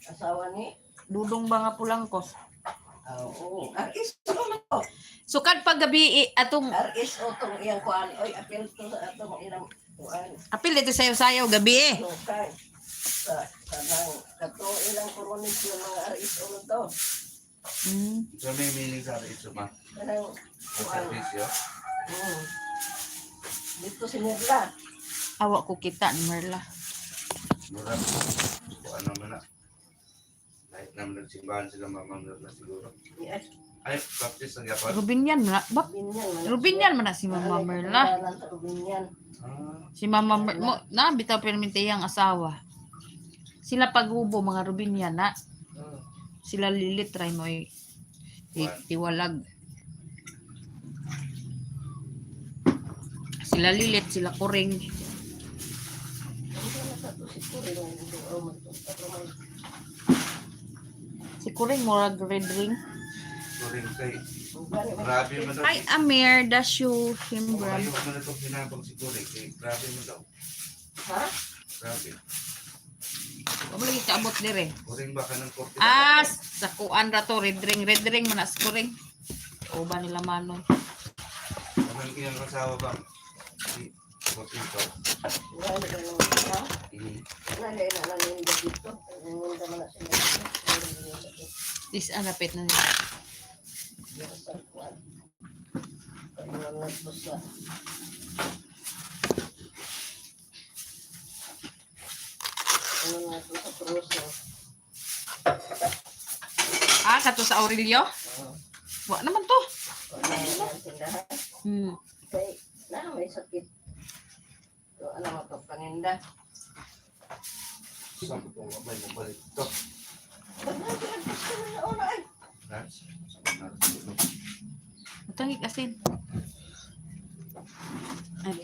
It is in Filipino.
Asawa ni Dudong ba nga pulangkos? oo. Aris to to. Sukad pag gabi atong Aris o tong iyang kuan. Oy, apil to sa atong ilang kuan. apil dito sayo-sayo gabi Okay. Sa nang kato ilang koronis yung mga aris o to. So may meaning sa ito ma. Kanang Sa kuan. servisyo. Mm. Dito si Mirla. Awa ko kita ni Merla. Murag. Kung ano man na. Kahit naman nagsimbahan sila mamanggat na siguro. Yes. Ay, baptist ang yapon. Rubinyan man na. Bak, Rubinyan man. Rubinyan man na si Mama Merla. Sa Rubinyan. Si Mama Merla, na bitaw permente yang asawa. Sila paghubo mga Rubinyan na. Sila lilit try mo tiwalag. Sila lilit, sila kuring. Si kuring murag red ring. Turing kay. Grabe man daw. Hi Amir, dasyo himbram. Ayaw mo na itong pinabang si Turing kay grabe mo daw. Ha? Grabe. Wala lagi kaabot dire. Turing ba ka ng korte? Sa kuan ra to red ring man as kuring. O ba nila manon? Naman iyang asawa ba? Si korte ko. Wala na lang ha? Wala na lang yung dito. Wala naman na sila. This anapit na nila. Sa kuan. Wala na to sa ano nga to sa proso. Kato sa Aurelio? Wa naman to. Wala na tindahan. Kay na may sakit. So, ano mo to paninda? Sabi ko nga may mabalik ito. That's Matangik asin. Ay,